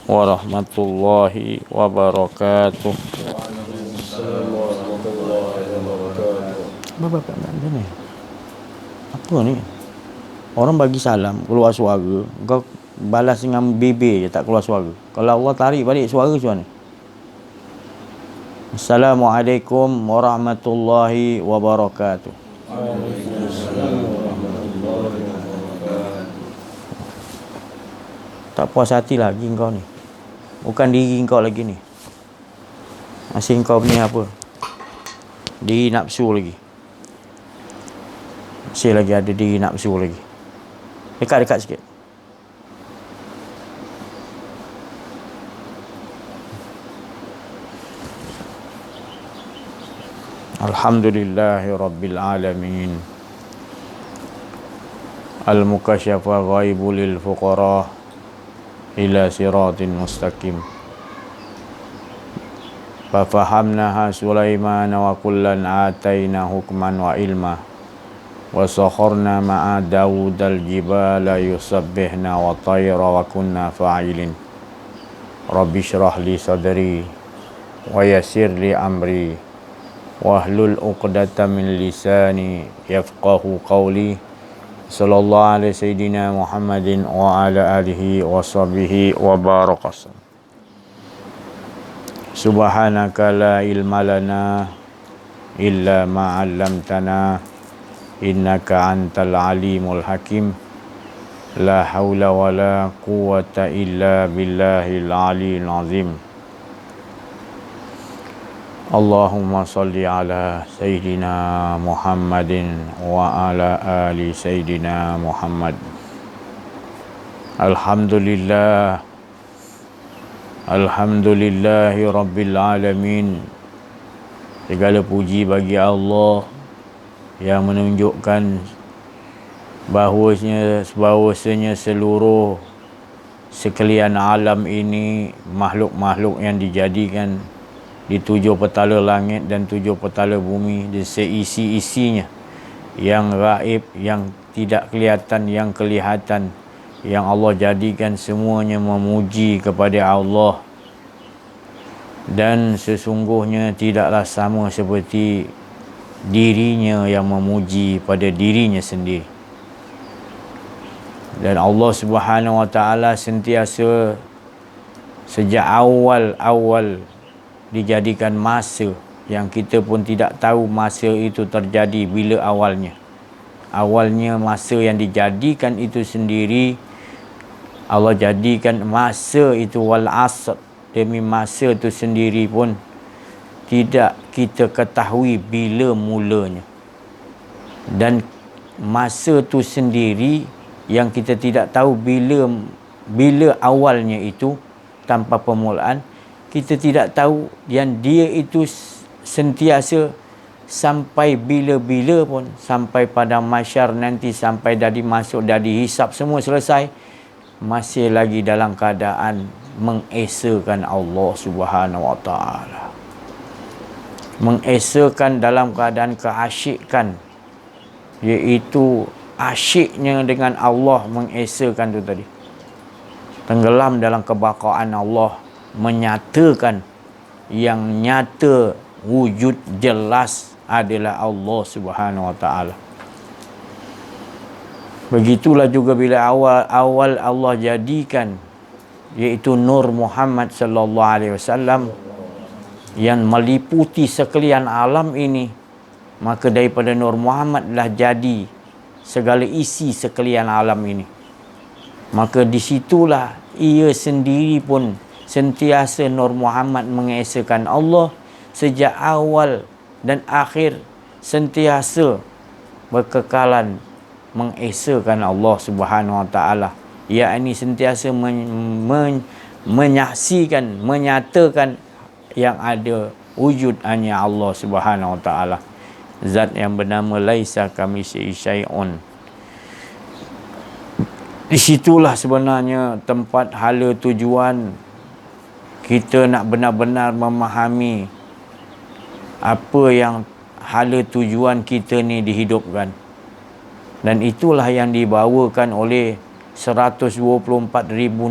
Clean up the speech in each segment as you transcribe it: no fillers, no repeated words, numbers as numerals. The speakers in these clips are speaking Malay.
Warahmatullahi wabarakatuh. Bapak ni apa ni? Orang bagi salam keluar suara, kau balas dengan bibir je tak keluar suara. Kalau Allah tarik balik suara macam mana? Assalamualaikum warahmatullahi wabarakatuh. Tak puas hati lagi kau ni. Bukan diri kau lagi ni. Masih kau ni apa? Diri nafsu lagi. Masih lagi ada diri nafsu lagi. Dekat-dekat sikit. Alhamdulillahi rabbil alamin. Al-mukasyafa ghaibu lil fuqara ila siratin mustaqim. Fafahamnaha Sulaiman wa kullan ataina hukman wa ilma wa sakharna ma'a Dawud al-jibala yusabbihna wa tayra wa kunna fa'ilin. Rabbi shrah li sadri wa yassir li amri wahlul 'uqdatam min lisani yafqahu qawli. Sallallahu alaihi sayyidina Muhammadin wa ala alihi wa sahbihi wa barakasallam. Subhanaka la ilma lana illa ma 'allamtana innaka antal alimul hakim. La haula wa la quwwata illa billahil aliyil azim. Allahumma salli ala Sayyidina Muhammadin wa ala ali Sayyidina Muhammad. Alhamdulillah. Alhamdulillahi Rabbil Alamin. Segala puji bagi Allah yang menunjukkan bahawasanya seluruh sekalian alam ini makhluk-makhluk yang dijadikan di 7 petala langit dan 7 petala bumi, di seisi-isinya, yang gaib, yang tidak kelihatan, yang kelihatan, yang Allah jadikan semuanya memuji kepada Allah. Dan sesungguhnya tidaklah sama seperti dirinya yang memuji pada dirinya sendiri. Dan Allah Subhanahu wa taala sentiasa sejak awal dijadikan masa yang kita pun tidak tahu masa itu terjadi bila awalnya. Awalnya masa yang dijadikan itu sendiri, Allah jadikan masa itu wal asr, demi masa itu sendiri pun tidak kita ketahui bila mulanya. Dan masa itu sendiri yang kita tidak tahu bila awalnya itu, tanpa permulaan, kita tidak tahu, yang dia itu sentiasa sampai bila-bila pun, sampai pada mahsyar nanti, sampai masuk dari hisab semua selesai, masih lagi dalam keadaan mengesakan Allah Subhanahu wa taala. Mengesakan dalam keadaan keasyikan, iaitu asyiknya dengan Allah, mengesakan tu tadi. Tenggelam dalam kebakaan Allah, menyatakan yang nyata wujud jelas adalah Allah Subhanahu wa taala. Begitulah juga bila awal Allah jadikan, iaitu Nur Muhammad sallallahu alaihi wasallam yang meliputi sekalian alam ini, maka daripada Nur Muhammad lah jadi segala isi sekalian alam ini. Maka disitulah ia sendiri pun sentiasa Nur Muhammad mengesakan Allah sejak awal dan akhir, sentiasa berkekalan mengesakan Allah Subhanahu wa taala, yakni sentiasa menyaksikan, menyatakan yang ada wujud hanya Allah Subhanahu wa taala, zat yang bernama laisa kamitslihi syai'un. Di situlah sebenarnya tempat hala tujuan kita nak benar-benar memahami apa yang hala tujuan kita ni dihidupkan. Dan itulah yang dibawakan oleh 124,000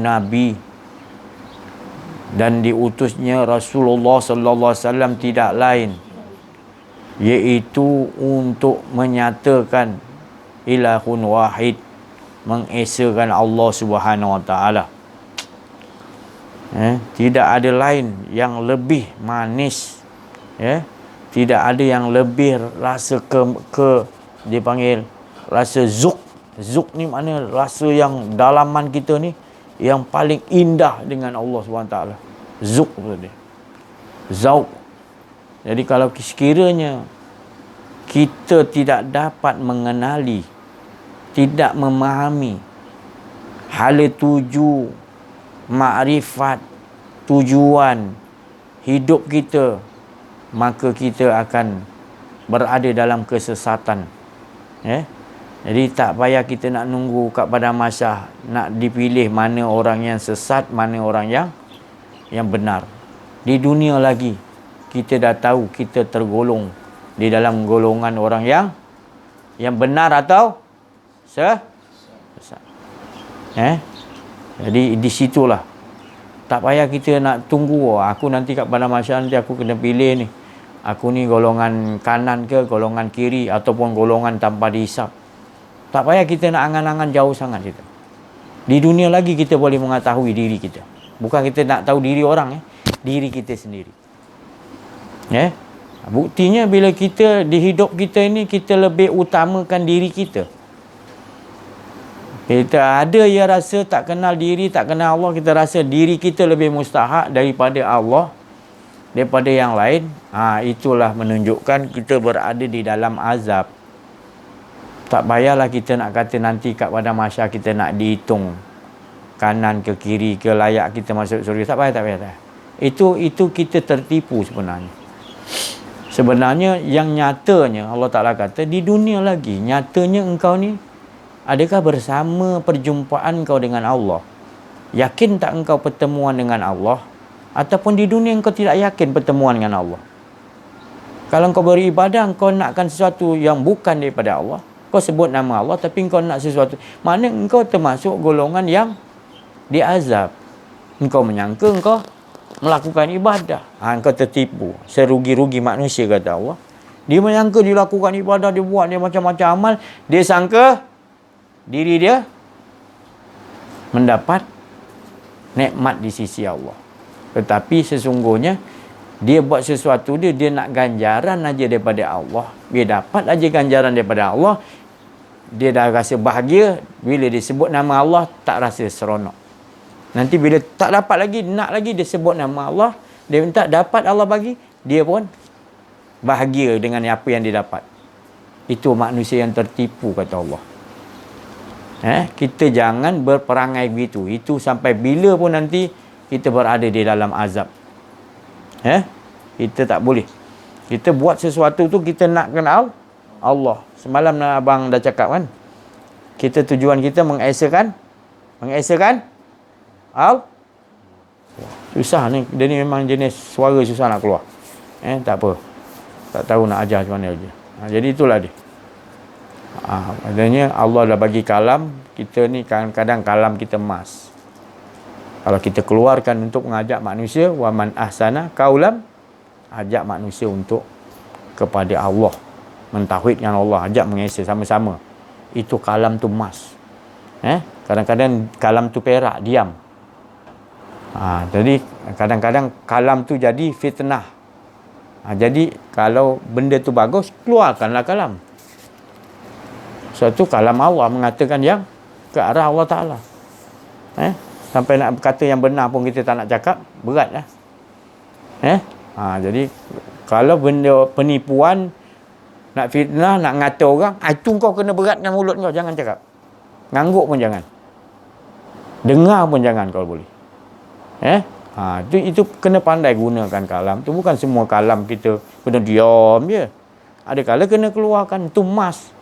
Nabi dan diutusnya Rasulullah sallallahu alaihi wasallam tidak lain iaitu untuk menyatakan ilahun wahid, mengesakan Allah Subhanahu wa taala. Tidak ada lain yang lebih manis, tidak ada yang lebih rasa dipanggil rasa zuk. Zuk ni mana rasa yang dalaman kita ni yang paling indah dengan Allah SWT. Zuk tadi. Zauq. Jadi kalau sekiranya kita tidak dapat mengenali, tidak memahami hala tuju, makrifat, tujuan hidup kita, maka kita akan berada dalam kesesatan. Jadi tak payah kita nak nunggu kat padang mahsyar nak dipilih mana orang yang sesat, mana orang yang benar. Di dunia lagi kita dah tahu kita tergolong di dalam golongan orang yang benar atau sesat. Jadi di situlah tak payah kita nak tunggu aku nanti kat padang mahsyar nanti aku kena pilih ni. Aku ni golongan kanan ke golongan kiri ataupun golongan tanpa dihisap. Tak payah kita nak angan-angan jauh sangat kita. Di dunia lagi kita boleh mengetahui diri kita. Bukan kita nak tahu diri orang, diri kita sendiri. Buktinya bila kita di hidup kita ini kita lebih utamakan diri kita. Kita ada yang rasa tak kenal diri, tak kenal Allah, kita rasa diri kita lebih mustahak daripada Allah, daripada yang lain. Itulah menunjukkan kita berada di dalam azab. Tak payahlah kita nak kata nanti kat padang mahsyar kita nak dihitung kanan ke kiri ke layak kita masuk syurga. Tak payah. Itu kita tertipu sebenarnya. Sebenarnya yang nyatanya Allah Ta'ala kata di dunia lagi nyatanya engkau ni adakah bersama perjumpaan kau dengan Allah? Yakin tak engkau pertemuan dengan Allah? Ataupun di dunia engkau tidak yakin pertemuan dengan Allah? Kalau engkau beribadah, engkau nakkan sesuatu yang bukan daripada Allah. Kau sebut nama Allah tapi engkau nak sesuatu. Mana engkau termasuk golongan yang diazab. Engkau menyangka engkau melakukan ibadah. Engkau tertipu. Serugi-rugi manusia kata Allah. Dia menyangka dia lakukan ibadah, dia buat dia macam-macam amal. Dia sangka diri dia mendapat nikmat di sisi Allah. Tetapi sesungguhnya dia buat sesuatu dia nak ganjaran aja daripada Allah. Dia dapat aja ganjaran daripada Allah. Dia dah rasa bahagia. Bila dia sebut nama Allah tak rasa seronok. Nanti bila tak dapat lagi, nak lagi dia sebut nama Allah, dia minta dapat Allah bagi, dia pun bahagia dengan apa yang dia dapat. Itu manusia yang tertipu kata Allah. Kita jangan berperangai begitu. Itu sampai bila pun nanti kita berada di dalam azab. Kita tak boleh. Kita buat sesuatu tu kita nak kenal Allah. Semalam abang dah cakap kan. Kita tujuan kita mengesakan susah ni. Dia ni memang jenis suara susah nak keluar. Tak apa. Tak tahu nak ajar macam mana je. Jadi itulah dia. Adanya Allah dah bagi kalam. Kita ni kadang-kadang kalam kita emas. Kalau kita keluarkan untuk mengajak manusia, wa man ahsana qaulan, ajak manusia untuk kepada Allah, mentauhidkan Allah, ajak mengesa sama-sama. Itu kalam tu emas. Kadang-kadang kalam tu perak, diam. Jadi kadang-kadang kalam tu jadi fitnah. Jadi kalau benda tu bagus, keluarkanlah kalam. Suatu kalam Allah mengatakan yang ke arah Allah Ta'ala. Sampai nak berkata yang benar pun kita tak nak cakap, berat lah. Jadi kalau benda penipuan, nak fitnah, nak ngata orang, itu kau kena beratkan mulut kau, jangan cakap. Ngangguk pun jangan. Dengar pun jangan kalau boleh. Itu kena pandai gunakan kalam. Itu bukan semua kalam kita kena diam je. Ada kala kena keluarkan, tu emas.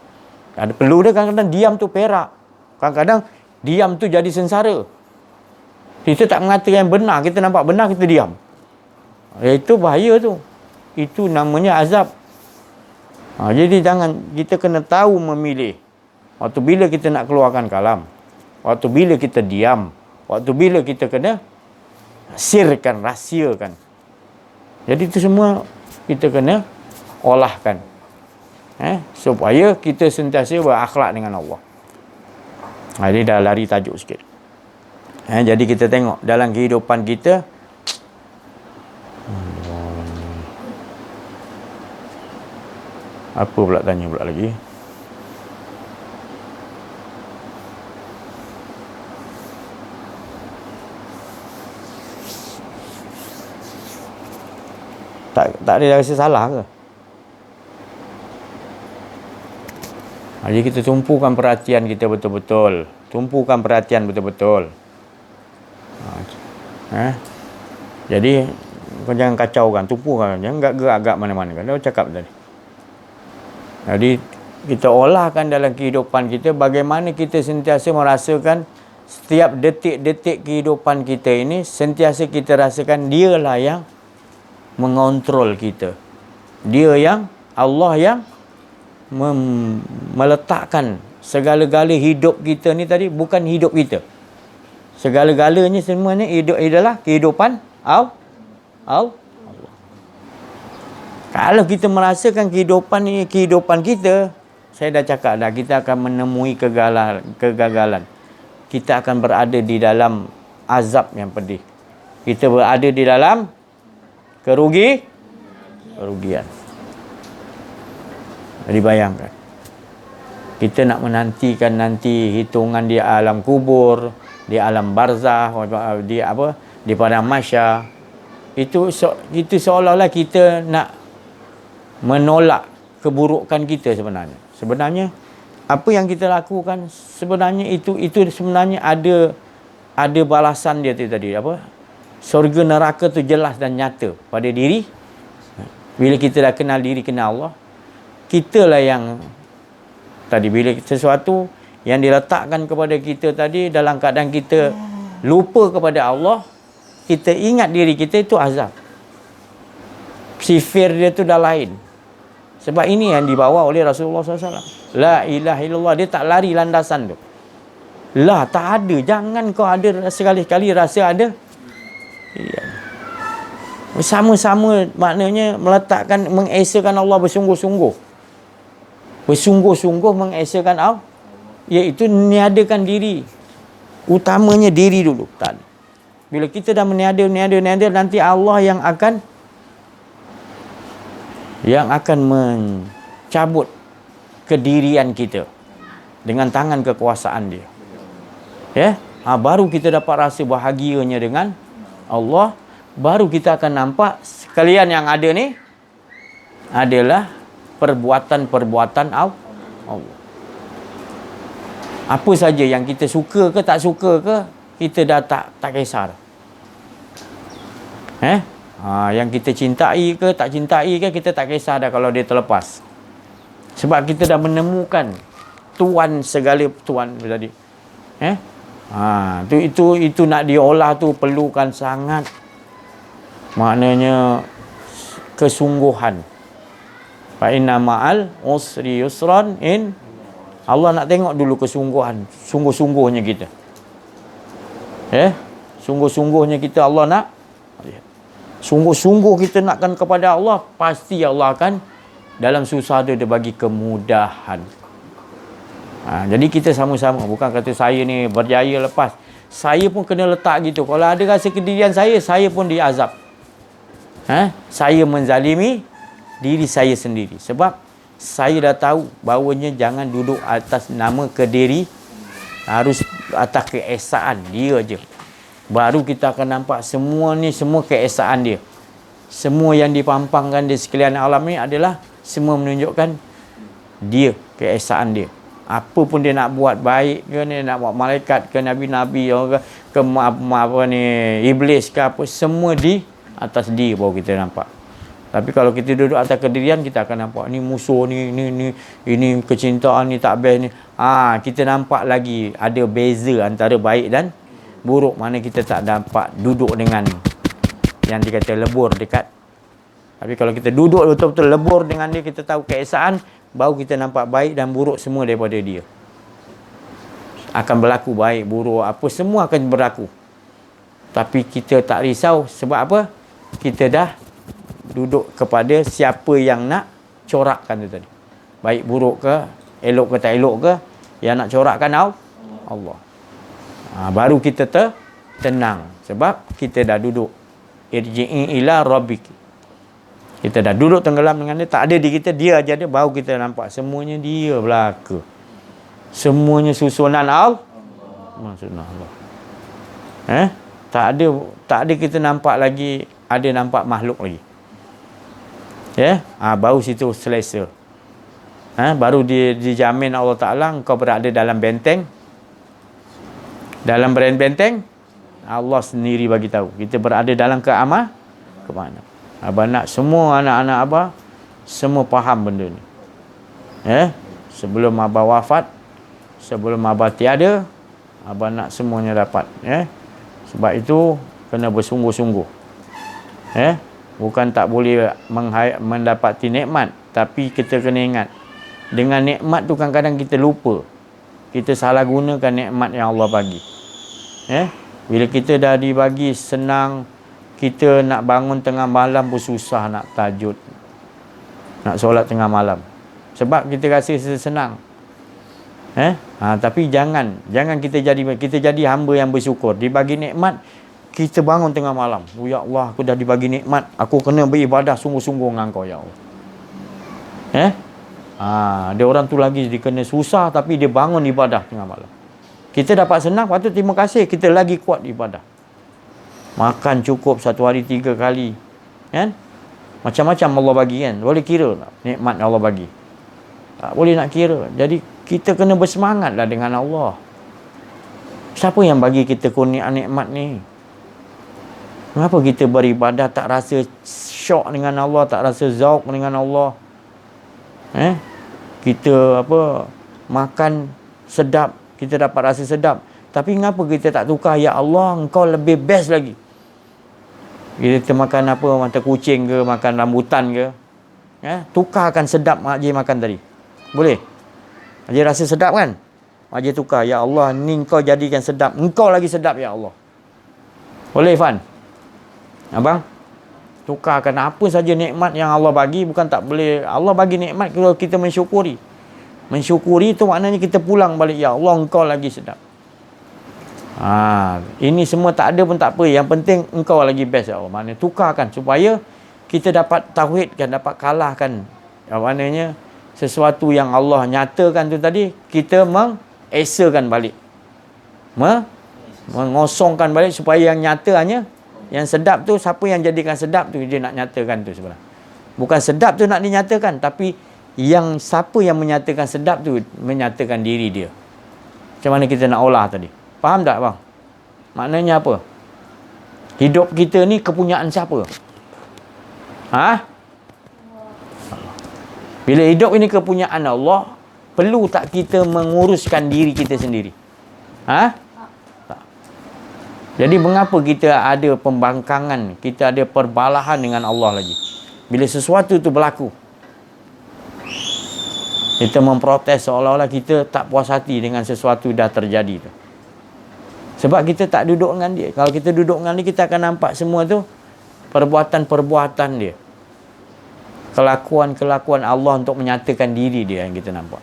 Ada perlu dia kadang-kadang diam tu perak. Kadang-kadang diam tu jadi sengsara. Kita tak mengatakan yang benar, kita nampak benar, kita diam. Itu bahaya tu. Itu namanya azab. Jadi jangan, kita kena tahu memilih. Waktu bila kita nak keluarkan kalam. Waktu bila kita diam. Waktu bila kita kena sirkan, rahsiakan. Jadi itu semua kita kena olahkan, supaya kita sentiasa berakhlak dengan Allah. Ini dah lari tajuk sikit. Jadi kita tengok dalam kehidupan kita, apa pula tanya pula lagi? Tak ada rasa salah ke? Jadi kita tumpukan perhatian kita betul-betul. Tumpukan perhatian betul-betul. Jadi kau jangan kacaukan, tumpukan. Jangan gerak-gerak mana-mana kan. Dia cakap tadi. Jadi kita olahkan dalam kehidupan kita, bagaimana kita sentiasa merasakan setiap detik-detik kehidupan kita ini, sentiasa kita rasakan dialah yang mengontrol kita. Dia yang, Allah yang meletakkan segala-gala hidup kita ni tadi, bukan hidup kita. Segala-galanya semuanya hidup adalah kehidupan Allah. Kalau kita merasakan kehidupan ni kehidupan kita, saya dah cakap dah, kita akan menemui kegagalan. Kita akan berada di dalam azab yang pedih. Kita berada di dalam kerugian. Jadi bayangkan, kita nak menantikan nanti hitungan di alam kubur, di alam barzah, di padang mahsyar. Itu seolah-olah kita nak menolak keburukan kita sebenarnya. Sebenarnya apa yang kita lakukan sebenarnya itu sebenarnya ada balasan dia tadi Surga neraka tu jelas dan nyata pada diri. Bila kita dah kenal diri, kenal Allah, kitalah yang tadi, bila sesuatu yang diletakkan kepada kita tadi, dalam keadaan kita lupa kepada Allah, kita ingat diri kita, itu azab. Sifir dia tu dah lain. Sebab ini yang dibawa oleh Rasulullah SAW. La ilaha illallah. Dia tak lari landasan tu. La, tak ada. Jangan kau ada sekali-kali rasa ada. Ya. Sama-sama maknanya meletakkan, mengesakan Allah bersungguh-sungguh. Bersungguh-sungguh mengesakan Allah, iaitu meniadakan diri. Utamanya diri dulu. Tak. Bila kita dah meniada, nanti Allah yang akan mencabut kedirian kita dengan tangan kekuasaan dia. Ya, baru kita dapat rasa bahagianya dengan Allah. Baru kita akan nampak sekalian yang ada ni adalah perbuatan-perbuatan Allah. Apa saja yang kita suka ke tak suka ke, kita dah tak kisah. Yang kita cintai ke tak cintai ke, kita tak kisah dah kalau dia terlepas. Sebab kita dah menemukan tuan segala tuan tadi. Itu nak diolah tu perlukan sangat, maknanya kesungguhan. Fa inna ma'al usri yusran. Allah nak tengok dulu kesungguhan, sungguh-sungguhnya kita. Sungguh-sungguhnya kita Allah nak. Sungguh-sungguh kita nakkan kepada Allah, pasti Allah akan dalam susah dia bagi kemudahan. Jadi kita sama-sama, bukan kata saya ni berjaya lepas. Saya pun kena letak gitu. Kalau ada rasa kedirian saya pun diazab. Saya menzalimi diri saya sendiri. Sebab saya dah tahu bahawanya jangan duduk atas nama kediri, harus atas keesaan dia je. Baru kita akan nampak semua ni, semua keesaan dia. Semua yang dipampangkan di sekalian alam ni adalah semua menunjukkan dia, keesaan dia. Apa pun dia nak buat, baik ke ni, nak buat malaikat ke, nabi-nabi ke iblis ke apa, semua di atas dia baru kita nampak. Tapi kalau kita duduk atas kedirian, kita akan nampak ni musuh ni, ini kecintaan ni tak best ni. Kita nampak lagi ada beza antara baik dan buruk, mana kita tak dapat duduk dengan yang dikata lebur dekat. Tapi kalau kita duduk betul-betul lebur dengan dia, kita tahu keesaan, baru kita nampak baik dan buruk semua daripada dia. Akan berlaku baik, buruk, apa semua akan berlaku. Tapi kita tak risau. Sebab apa? Kita dah duduk kepada siapa yang nak corakkan tu tadi. Baik buruk ke, elok ke tak elok ke, yang nak corakkan Allah. Baru kita tenang. Sebab kita dah duduk. Irji'i ila rabbik. Kita dah duduk tenggelam dengan dia. Tak ada di kita, dia aja ada. Baru kita nampak semuanya dia belaka. Semuanya susunan Allah. Sunnah Allah. Tak ada kita nampak lagi, ada nampak makhluk lagi. Baru situ selesa. Baru dijamin Allah Ta'ala engkau berada dalam benteng. Dalam benteng Allah sendiri bagi tahu kita berada dalam keamanan. Abah nak semua anak-anak abah semua faham benda ni. Sebelum abah wafat, sebelum abah tiada, abah nak semuanya dapat. Sebab itu kena bersungguh-sungguh. Bukan tak boleh mendapati nikmat, tapi kita kena ingat, dengan nikmat tu kadang-kadang kita lupa. Kita salah gunakan nikmat yang Allah bagi. Bila kita dah dibagi senang, kita nak bangun tengah malam pun susah nak tahajud, nak solat tengah malam. Sebab kita rasa senang. Tapi jangan kita jadi hamba yang bersyukur. Dibagi nikmat, kita bangun tengah malam. Oh ya Allah, aku dah dibagi nikmat, aku kena beribadah sungguh-sungguh dengan Kau ya Allah. Ada orang tu lagi dia kena susah tapi dia bangun ibadah tengah malam. Kita dapat senang, patut terima kasih, kita lagi kuat ibadah. Makan cukup satu hari 3 kali. Macam-macam Allah bagi kan. Boleh kira tak nikmat Allah bagi? Tak boleh nak kira. Jadi kita kena bersemangatlah dengan Allah. Siapa yang bagi kita kurniaan nikmat ni? Kenapa kita beribadah tak rasa syok dengan Allah, tak rasa zauq dengan Allah? Kita makan sedap, kita dapat rasa sedap. Tapi kenapa kita tak tukar? Ya Allah, Engkau lebih best lagi. Kita makan mata kucing ke, makan rambutan ke, tukarkan sedap Mak Haji makan tadi. Boleh? Haji rasa sedap kan? Mak Haji tukar. Ya Allah, ni Engkau jadikan sedap. Engkau lagi sedap ya Allah. Boleh Fan? Abang? Tukarkan apa saja nikmat yang Allah bagi. Bukan tak boleh. Allah bagi nikmat kalau kita mensyukuri. Mensyukuri itu maknanya kita pulang balik. Ya Allah, Engkau lagi sedap. Ini semua tak ada pun tak apa. Yang penting Engkau lagi best ya Allah. Maknanya tukarkan supaya kita dapat tauhidkan, dapat kalahkan. Maknanya sesuatu yang Allah nyatakan tu tadi, kita mengesakan balik. Mengosongkan balik supaya yang nyata hanya yang sedap tu. Siapa yang jadikan sedap tu dia nak nyatakan tu sebenarnya. Bukan sedap tu nak dinyatakan, tapi yang siapa yang menyatakan sedap tu menyatakan diri dia. Macam mana kita nak olah tadi? Faham tak bang? Maknanya apa? Hidup kita ni kepunyaan siapa? Bila hidup ini kepunyaan Allah, perlu tak kita menguruskan diri kita sendiri? Tak. Jadi mengapa kita ada pembangkangan, kita ada perbalahan dengan Allah lagi? Bila sesuatu tu berlaku, kita memprotes seolah-olah kita tak puas hati dengan sesuatu dah terjadi tu. Sebab kita tak duduk dengan dia. Kalau kita duduk dengan dia, kita akan nampak semua tu perbuatan-perbuatan dia. Kelakuan-kelakuan Allah untuk menyatakan diri dia yang kita nampak.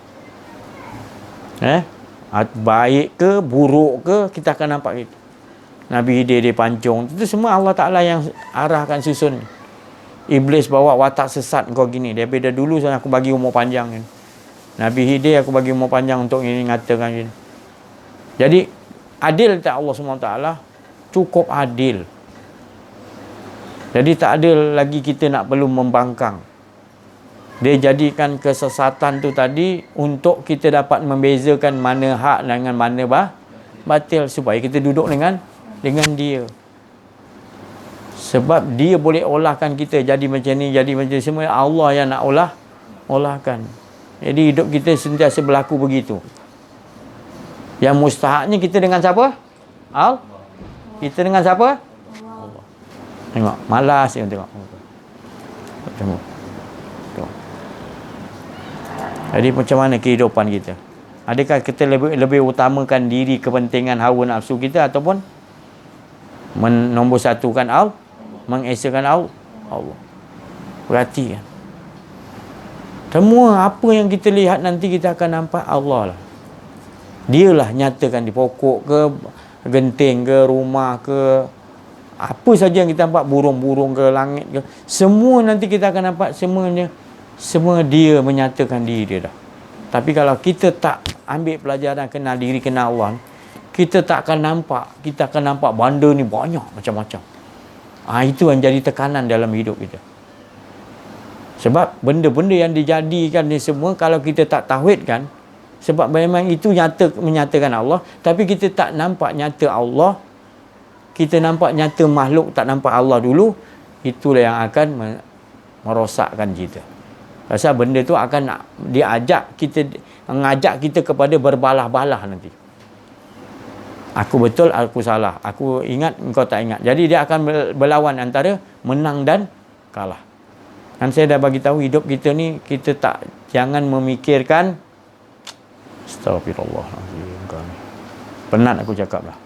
Baik ke, buruk ke, kita akan nampak itu. Nabi Hidir dia pancung. Itu semua Allah Ta'ala yang arahkan susun. Iblis bawa watak sesat kau gini. Daripada dulu aku bagi umur panjang ni. Nabi Hidir aku bagi umur panjang untuk ini ngatakan ini. Jadi adil tak Allah SWT? Cukup adil. Jadi tak ada lagi kita nak perlu membangkang. Dia jadikan kesesatan tu tadi untuk kita dapat membezakan mana hak dengan mana batil, supaya kita duduk dengan dia. Sebab dia boleh olahkan kita jadi macam ni, jadi macam ni. Semua Allah yang nak olahkan. Jadi hidup kita sentiasa berlaku begitu. Yang mustahaknya kita dengan siapa? Kita dengan siapa? Allah. Tengok, malas yang tengok. Tengok. Jadi macam mana kehidupan kita? Adakah kita lebih utamakan diri, kepentingan hawa nafsu kita, ataupun Nombor satukan Allah, mengesakan Allah. Perhatikan. Semua apa yang kita lihat nanti kita akan nampak Allah lah. Dialah nyatakan di pokok ke, genting ke, rumah ke, apa saja yang kita nampak, burung-burung ke, langit ke, semua nanti kita akan nampak semuanya. Semua dia menyatakan diri dia dah. Tapi kalau kita tak ambil pelajaran kenal diri, kenal Allah, kita tak akan nampak. Kita akan nampak benda ni banyak macam-macam. Itu yang jadi tekanan dalam hidup kita. Sebab benda-benda yang dijadikan ni semua, kalau kita tak tauhidkan, sebab memang itu menyatakan Allah, tapi kita tak nampak nyata Allah, kita nampak nyata makhluk, tak nampak Allah dulu, itulah yang akan merosakkan kita. Pasal benda tu akan mengajak kita kepada berbalah-balah nanti. Aku betul, aku salah. Aku ingat, engkau tak ingat. Jadi dia akan berlawan antara menang dan kalah. Dan saya dah bagi tahu hidup kita ni, jangan memikirkan. Astagfirullahaladzim. Penat aku cakap dah.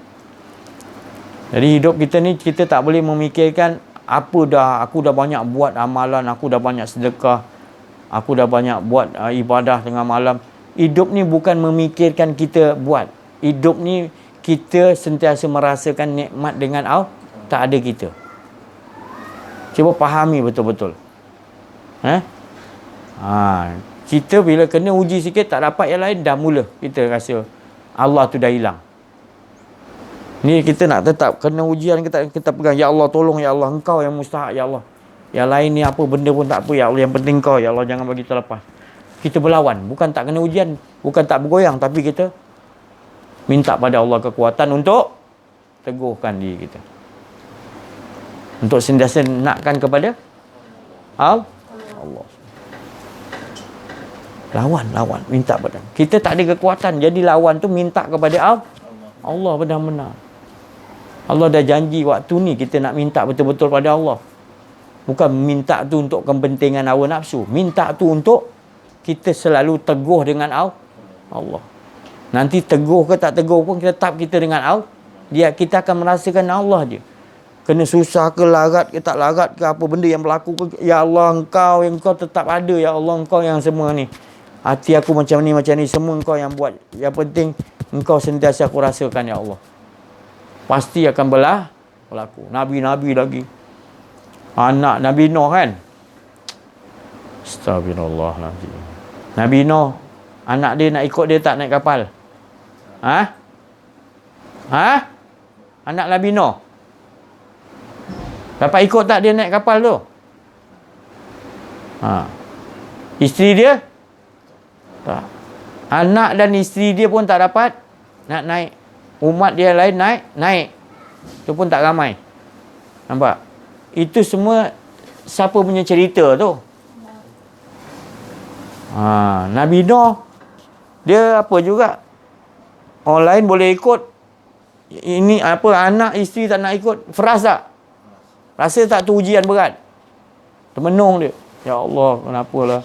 Jadi hidup kita ni, kita tak boleh memikirkan aku dah banyak buat amalan, aku dah banyak sedekah, aku dah banyak buat ibadah tengah malam. Hidup ni bukan memikirkan kita buat. Hidup ni kita sentiasa merasakan nikmat dengan Allah, tak ada kita. Cuba fahami betul-betul. Kita bila kena uji sikit, tak dapat yang lain, dah mula kita rasa Allah tu dah hilang. Ni kita nak tetap kena ujian, kita pegang, ya Allah tolong, ya Allah engkau yang mustahak, ya Allah. Yang lain ni apa benda pun tak apa, ya Allah, yang penting kau, ya Allah, jangan bagi terlepas. Kita berlawan, bukan tak kena ujian, bukan tak bergoyang, tapi kita minta pada Allah kekuatan untuk teguhkan diri kita, untuk sentiasa nakkan kepada Allah. Lawan, minta pada kita. Tak ada kekuatan, jadi lawan tu minta kepada Allah benar-benar. Allah dah janji waktu ni kita nak minta betul-betul pada Allah. Bukan minta tu untuk kepentingan hawa nafsu, minta tu untuk kita selalu teguh dengan Allah. Nanti teguh ke tak teguh pun, tetap kita dengan Allah. Kita akan merasakan Allah je. Kena susah ke, larat ke tak larat ke, apa benda yang berlaku ke, ya Allah engkau tetap ada, ya Allah engkau yang semua ni. Hati aku macam ni, semua engkau yang buat. Yang penting engkau sentiasa aku rasakan, ya Allah. Pasti akan berlaku. Nabi-nabi lagi. Anak Nabi Nuh kan? Astagfirullahaladzim. Nabi Nuh, anak dia nak ikut dia tak naik kapal? Anak Nabi Nuh dapat ikut tak dia naik kapal tu? Isteri dia? Tak. Anak dan isteri dia pun tak dapat nak naik. Umat dia lain naik. Itu pun tak ramai. Nampak? Itu semua siapa punya cerita tu? Nabi Nuh, dia apa juga? Orang lain boleh ikut. Ini apa, anak isteri tak nak ikut. Feras tak? Rasa tak tu ujian berat? Termenung dia. Ya Allah, kenapalah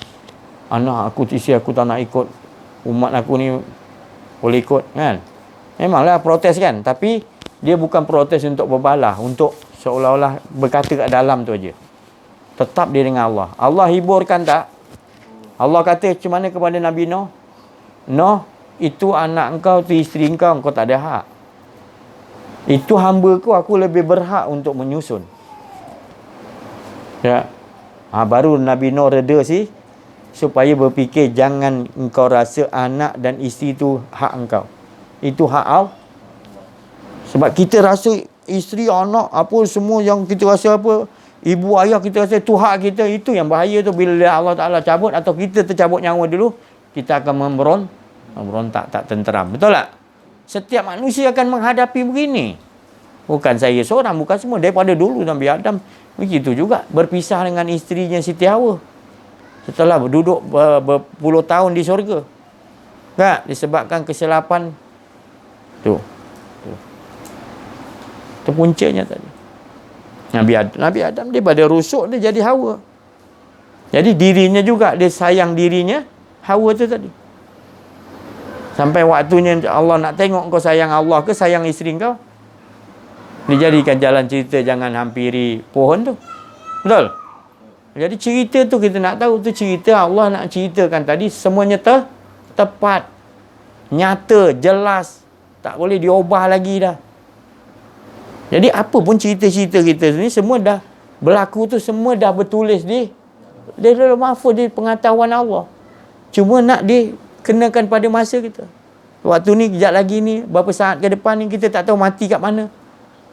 anak aku, isteri aku tak nak ikut. Umat aku ni boleh ikut kan? Memanglah protes kan, tapi dia bukan protes untuk berbalah, untuk seolah-olah berkata kat dalam tu aja. Tetap dia dengan Allah. Allah hiburkan tak? Allah kata macam mana kepada Nabi Nuh? Nuh, itu anak engkau, tu isteri engkau tak ada hak. Itu hamba aku lebih berhak untuk menyusun. Ya. Baru Nabi Nuh reda sih, supaya berfikir jangan engkau rasa anak dan isteri tu hak engkau. Itu hak Allah. Sebab kita rasa isteri, anak, apa semua yang kita rasa apa, ibu ayah kita rasa itu hak kita, itu yang bahaya tu. Bila Allah Ta'ala cabut atau kita tercabut nyawa dulu, kita akan memberontak, tak tenteram. Betul tak? Setiap manusia akan menghadapi begini. Bukan saya seorang, bukan semua. Daripada dulu Nabi Adam begitu juga. Berpisah dengan isterinya Siti Hawa. Setelah berduduk berpuluh tahun di syurga. Tak? Disebabkan kesilapan. Tu puncanya tadi. Nabi Adam dia pada rusuk dia jadi Hawa. Jadi dirinya juga dia sayang dirinya Hawa tu tadi. Sampai waktunya Allah nak tengok kau sayang Allah ke sayang isteri kau. Dijadikan jalan cerita, jangan hampiri pohon tu. Betul? Jadi cerita tu kita nak tahu tu cerita Allah nak ceritakan tadi semuanya tepat, nyata, jelas. Tak boleh diubah lagi dah. Jadi apa pun cerita-cerita kita ni semua dah berlaku tu, semua dah bertulis di dalam mahfuz, di pengetahuan Allah. Cuma nak dikenakan pada masa kita. Waktu ni, kejap lagi ni, berapa saat ke depan ni, kita tak tahu mati kat mana.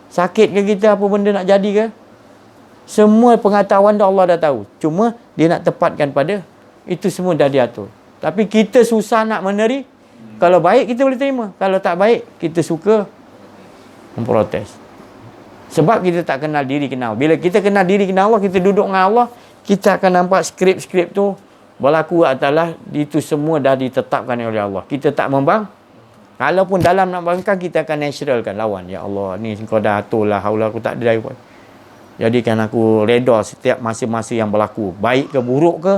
Sakit ke kita, apa benda nak jadi ke. Semua pengetahuan dah Allah dah tahu. Cuma dia nak tepatkan pada itu, semua dah diatur. Tapi kita susah nak meneri. Kalau baik kita boleh terima, kalau tak baik kita suka memprotes. Sebab kita tak kenal diri, kenal. Bila kita kenal diri, kenal Allah, kita duduk dengan Allah, kita akan nampak skrip-skrip tu berlaku adalah itu semua dah ditetapkan oleh Allah. Kita tak membang. Kalaupun dalam nak bangkang, kita akan naturalkan lawan. Ya Allah, ni kau dah atur lah, haulah aku tak ada. Jadikan aku redha setiap masa-masa yang berlaku. Baik ke buruk ke,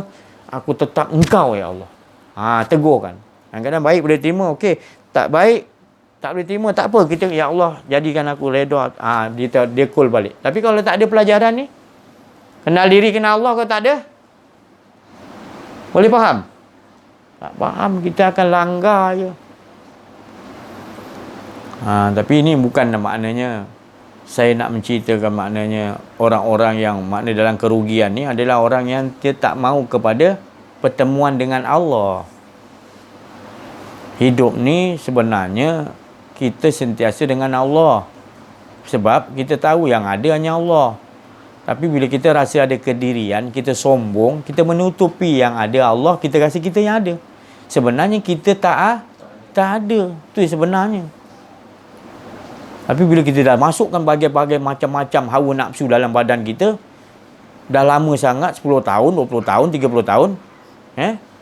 aku tetap engkau ya Allah. Tegurkan. Kadang-kadang baik boleh terima, okey. Tak baik, tak boleh terima, tak apa. Kita, ya Allah, jadikan aku redha. Dia cool balik. Tapi kalau tak ada pelajaran ni, kenal diri, kenal Allah, kalau tak ada, boleh faham? Tak faham, kita akan langgar je. Tapi ini bukan maknanya saya nak menceritakan maknanya orang-orang yang makna dalam kerugian ni adalah orang yang dia tak mahu kepada pertemuan dengan Allah. Hidup ni sebenarnya kita sentiasa dengan Allah. Sebab kita tahu yang ada hanya Allah. Tapi bila kita rasa ada kedirian, kita sombong, kita menutupi yang ada Allah, kita rasa kita yang ada. Sebenarnya kita tak ada. Itu sebenarnya. Tapi bila kita dah masukkan bagai-bagai macam-macam hawa nafsu dalam badan kita, dah lama sangat, 10 tahun, 20 tahun, 30 tahun,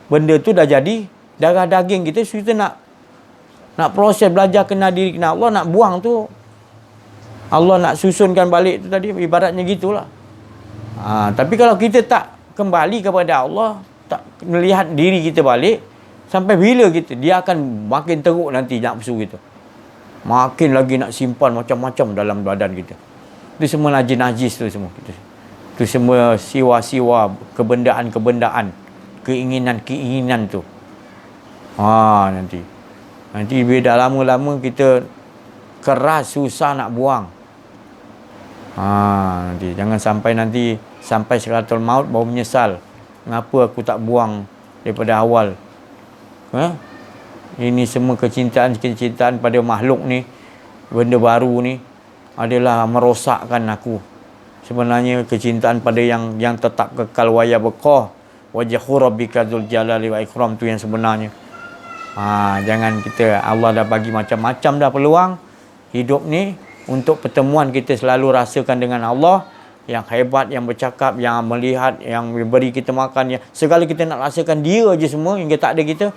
benda tu dah jadi darah daging kita. So kita nak proses belajar kenal diri, kenal Allah, nak buang tu, Allah nak susunkan balik tu tadi, ibaratnya gitulah. Tapi kalau kita tak kembali kepada Allah, tak melihat diri kita balik, sampai bila dia akan makin teruk nanti nafsu kita. Makin lagi nak simpan macam-macam dalam badan kita. Itu semua najis-najis tu semua. Itu semua siwa-siwa, kebendaan-kebendaan, keinginan-keinginan tu. Nanti bila dah lama-lama kita keras, susah nak buang. Nanti jangan sampai sampai sekaratul maut baru menyesal. Mengapa aku tak buang daripada awal? Ini semua kecintaan pada makhluk ni, benda baru ni adalah merosakkan aku. Sebenarnya kecintaan pada yang tetap kekal waya beqah, wajhu rabbika dzul jalali wa ikram tu yang sebenarnya. Jangan kita, Allah dah bagi macam-macam dah peluang hidup ni untuk pertemuan kita selalu rasakan dengan Allah yang hebat, yang bercakap, yang melihat, yang beri kita makan, yang segala kita nak rasakan dia aja semua hingga tak ada kita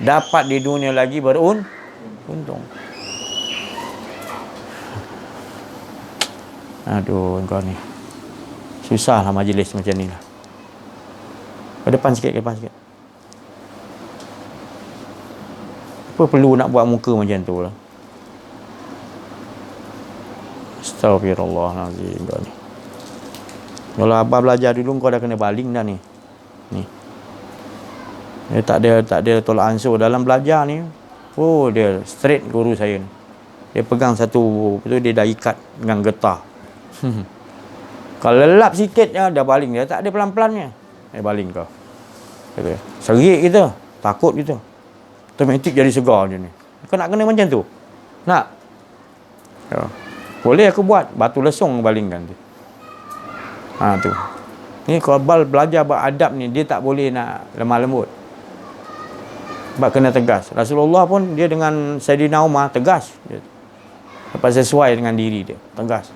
dapat di dunia lagi beruntung. Aduh, kau ni susahlah majlis macam ni lah. Ke depan sikit, apa perlu nak buat muka macam tu lah. Astagfirullahaladzim, kau ni. Kalau abang belajar dulu, kau dah kena baling dah ni. Dia tak ada tolak ansur dalam belajar ni. Dia straight guru saya ni. Dia pegang satu, betul dia dah ikat dengan getah. Kalau lelap sikit dah baling dia, tak ada pelan-pelannya. Baling kau. Serik kita, takut kita. Otomatik jadi segar je ni. Kau nak kena macam tu? Nak? Boleh aku buat, batu lesung balingkan tu. Tu. Ni kalau belajar beradab ni, dia tak boleh nak lemah lembut. Sebab kena tegas. Rasulullah pun dia dengan Sayyidina Umar tegas. Dapat sesuai dengan diri dia. Tegas.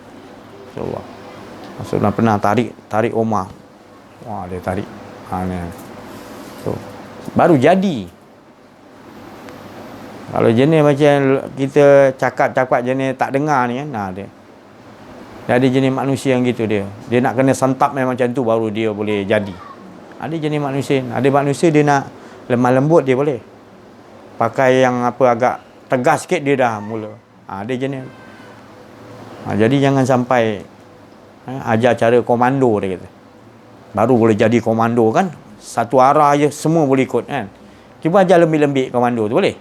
Rasulullah pernah tarik Umar. Dia tarik. Baru jadi. Kalau jenis macam kita cakap jenis tak dengar ni kan. Dia ada jenis manusia yang gitu dia. Dia nak kena santap macam tu baru dia boleh jadi. Ada jenis manusia. Ada manusia dia nak lemah lembut dia boleh. Pakai yang agak tegas sikit dia dah mula. Dia jenis. Jadi jangan sampai ajar cara komando, dia kata. Baru boleh jadi komando kan. Satu arah je semua boleh ikut kan. Cuba ajar lembik-lembik komando tu boleh?